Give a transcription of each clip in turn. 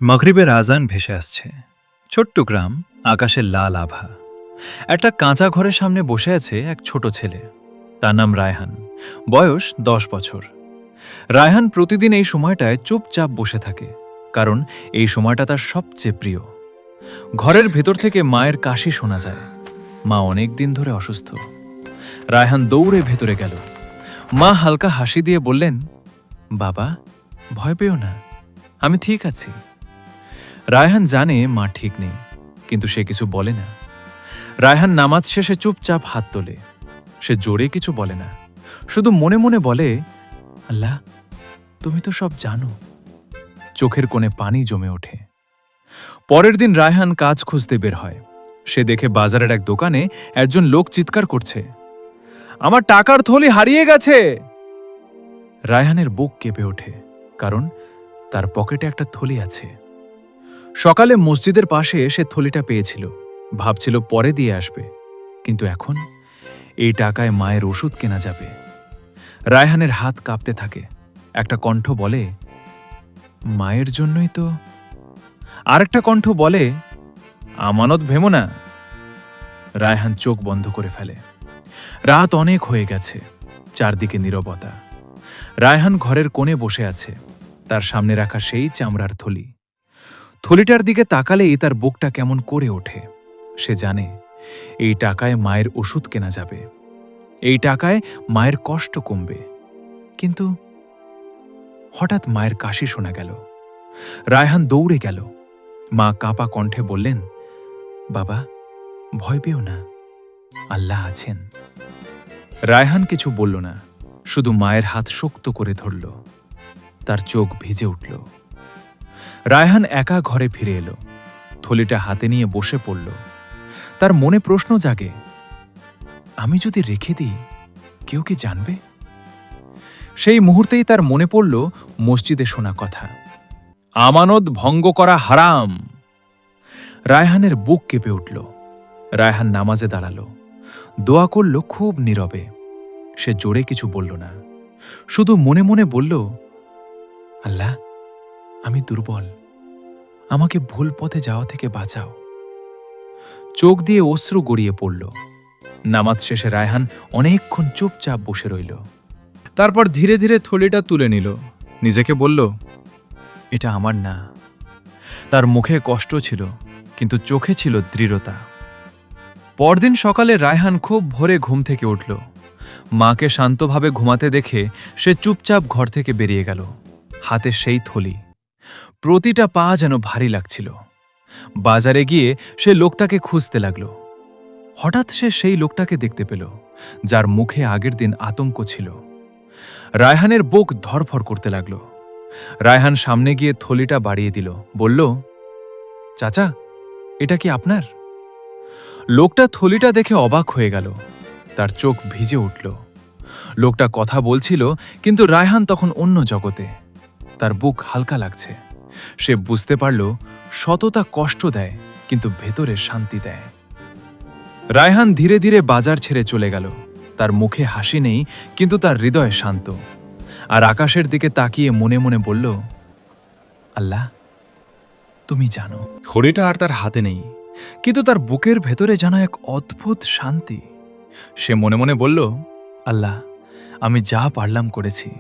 মাগরিবের আজান ভেসে আসছে। ছোট্ট গ্রাম, আকাশের লাল আভা। একটা কাঁচা ঘরের সামনে বসে আছে এক ছোট ছেলে। তার নাম রায়হান। বয়স 10 বছর। রায়হান প্রতিদিন এই সময়টায় চুপচাপ বসে থাকে, কারণ এই সময়টা তার সবচেয়ে প্রিয়। ঘরের ভেতর থেকে মায়ের কাশি শোনা যায়। মা অনেক দিন ধরে অসুস্থ। রায়হান দৌড়ে ভেতরে গেল। মা হালকা হাসি দিয়ে বললেন, বাবা, ভয় পেও না, আমি ঠিক আছি। রায়হান জানে মা ঠিক নেই, কিন্তু সে কিছু বলে না। রায়হান নামাজ শেষে চুপচাপ হাত তোলে। সে জোরে কিছু বলে না, শুধু মনে মনে বলে, আল্লাহ, তুমি তো সব জানো। চোখের কোণে পানি জমে ওঠে। পরের দিন রায়হান কাজ খুঁজতে বের হয়। সে দেখে বাজারের এক দোকানে একজন লোক চিৎকার করছে, আমার টাকার থলি হারিয়ে গেছে। রায়হানের বুক কেঁপে ওঠে, কারণ তার পকেটে একটা থলি আছে। সকালে মসজিদের পাশে সে থলিটা পেয়েছিল, ভাবছিল পরে দিয়ে আসবে, কিন্তু এখন এই টাকায় মায়ের ওষুধ কেনা যাবে। রায়হানের হাত কাঁপতে থাকে। একটা কণ্ঠ বলে, মায়ের জন্যই তো। আরেকটা কণ্ঠ বলে, আমানত ভেমো না। রায়হান চোখ বন্ধ করে ফেলে। রাত অনেক হয়ে গেছে, চারদিকে নীরবতা। রায়হান ঘরের কোণে বসে আছে, তার সামনে রাখা সেই চামড়ার থলি। থলিটার দিকে তাকালেই তার বুকটা কেমন করে ওঠে। সে জানে এই টাকায় মায়ের ওষুধ কেনা যাবে, এই টাকায় মায়ের কষ্ট কমবে। কিন্তু হঠাৎ মায়ের কাশি শোনা গেল। রায়হান দৌড়ে গেল। মা কাঁপা কণ্ঠে বললেন, বাবা, ভয় পেও না, আল্লাহ আছেন। রায়হান কিছু বলল না, শুধু মায়ের হাত শক্ত করে ধরল। তার চোখ ভিজে উঠল। রায়হান একা ঘরে ফিরে এলো। থলিটা হাতে নিয়ে বসে পড়ল। তার মনে প্রশ্ন জাগে, আমি যদি রেখে দিই, কেউ কি জানবে? সেই মুহূর্তেই তার মনে পড়ল মসজিদে শোনা কথা, আমানত ভঙ্গ করা হারাম। রায়হানের বুক কেঁপে উঠল। রায়হান নামাজে দাঁড়ালো, দোয়া করল খুব নীরবে। সে জোরে কিছু বলল না, শুধু মনে মনে বলল, আল্লাহ, আমি দুর্বল, আমাকে ভুল পথে যাওয়া থেকে বাঁচাও। চোখ দিয়ে অশ্রু গড়িয়ে পড়ল। নামাজ শেষে রায়হান অনেকক্ষণ চুপচাপ বসে রইল। তারপর ধীরে ধীরে থলিটা তুলে নিল। নিজেকে বলল, এটা আমার না। তার মুখে কষ্ট ছিল, কিন্তু চোখে ছিল দৃঢ়তা। পরদিন সকালে রায়হান খুব ভোরে ঘুম থেকে উঠল। মাকে শান্তভাবে ঘুমাতে দেখে সে চুপচাপ ঘর থেকে বেরিয়ে গেল, হাতে সেই থলি। প্রতিটা পা যেন ভারী লাগছিল। বাজারে গিয়ে সে লোকটাকে খুঁজতে লাগল। হঠাৎ সে সেই লোকটাকে দেখতে পেল, যার মুখে আগের দিন আতঙ্ক ছিল। রায়হানের বুক ধরফর করতে লাগল। রায়হান সামনে গিয়ে থলিটা বাড়িয়ে দিল, বলল, চাচা, এটা কি আপনার? লোকটা থলিটা দেখে অবাক হয়ে গেল। তার চোখ ভিজে উঠল। লোকটা কথা বলছিল, কিন্তু রায়হান তখন অন্য জগতে। তার বুক হালকা লাগছে। সে বুঝতে পারল, সততা কষ্ট দেয়, কিন্তু ভেতরে শান্তি দেয়। রায়হান ধীরে ধীরে বাজার ছেড়ে চলে গেল। তার মুখে হাসি নেই, কিন্তু তার হৃদয় শান্ত। আর আকাশের দিকে তাকিয়ে মনে মনে বলল, আল্লাহ, তুমি জানো। ঘড়িটা আর তার হাতে নেই, কিন্তু তার বুকের ভেতরে যেন এক অদ্ভুত শান্তি। সে মনে মনে বলল, আল্লাহ, আমি যা পারলাম করেছি।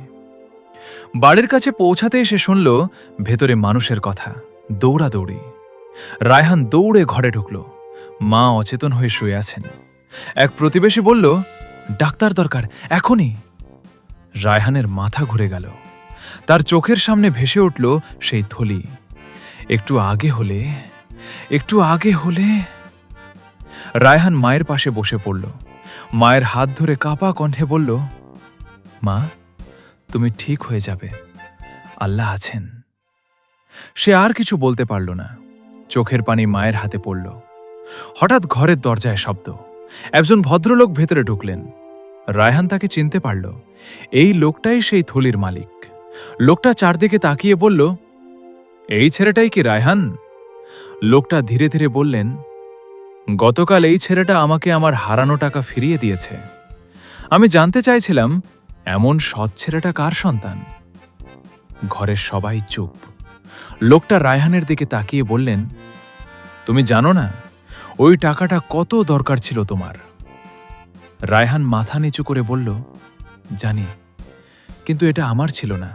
বাড়ির কাছে পৌঁছাতে সে শুনল ভেতরে মানুষের কথা, দৌড়াদৌড়ি। রায়হান দৌড়ে ঘরে ঢুকল। মা অচেতন হয়ে শুয়ে আছেন। এক প্রতিবেশী বলল, ডাক্তার দরকার, এখনই। রায়হানের মাথা ঘুরে গেল। তার চোখের সামনে ভেসে উঠল সেই থলি। একটু আগে হলে, একটু আগে হলে। রায়হান মায়ের পাশে বসে পড়ল। মায়ের হাত ধরে কাঁপা কণ্ঠে বলল, মা, তুমি ঠিক হয়ে যাবে, আল্লাহ আছেন। সে আর কিছু বলতে পারল না। চোখের পানি মায়ের হাতে পড়ল। হঠাৎ ঘরের দরজায় শব্দ। একজন ভদ্রলোক ভেতরে ঢুকলেন। রায়হান তাকে চিনতে পারল। এই লোকটাই সেই থলির মালিক। লোকটা চারদিকে তাকিয়ে বলল, এই ছেলেটাই কি রায়হান? লোকটা ধীরে ধীরে বললেন, গতকাল এই ছেলেটা আমাকে আমার হারানো টাকা ফিরিয়ে দিয়েছে। আমি জানতে চাইছিলাম, এমন সৎ ছেলেটা কার সন্তান? ঘরের সবাই চুপ। লোকটা রায়হানের দিকে তাকিয়ে বললেন, তুমি জানো না ওই টাকাটা কত দরকার ছিল তোমার? রায়হান মাথা নিচু করে বলল, জানি, কিন্তু এটা আমার ছিল না।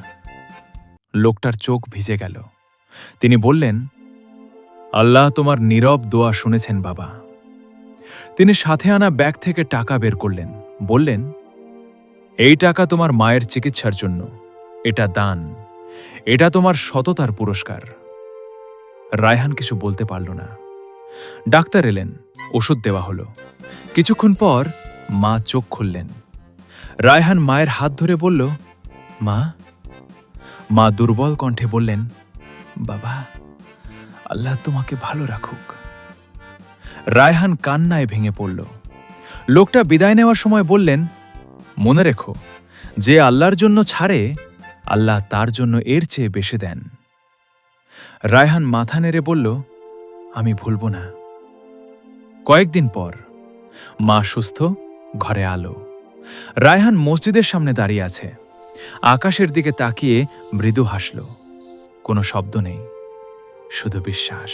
লোকটার চোখ ভিজে গেল। তিনি বললেন, আল্লাহ তোমার নীরব দোয়া শুনেছেন বাবা। তিনি সাথে আনা ব্যাগ থেকে টাকা বের করলেন, বললেন, এই টাকা তোমার মায়ের চিকিৎসার জন্য। এটা দান, এটা তোমার সততার পুরস্কার। রায়হান কিছু বলতে পারল না। ডাক্তার এলেন, ওষুধ দেওয়া হলো। কিছুক্ষণ পর মা চোখ খুললেন। রায়হান মায়ের হাত ধরে বলল, মা। মা দুর্বল কণ্ঠে বললেন, বাবা, আল্লাহ তোমাকে ভালো রাখুক। রায়হান কান্নায় ভেঙে পড়ল। লোকটা বিদায় নেওয়ার সময় বললেন, মনে রেখো, যে আল্লাহর জন্য ছাড়ে, আল্লাহ তার জন্য এর চেয়ে বেশি দেন। রায়হান মাথা নেড়ে বলল, আমি ভুলব না। কয়েকদিন পর মা সুস্থ, ঘরে আলো। রায়হান মসজিদের সামনে দাঁড়িয়ে আছে। আকাশের দিকে তাকিয়ে মৃদু হাসল। কোনো শব্দ নেই, শুধু বিশ্বাস।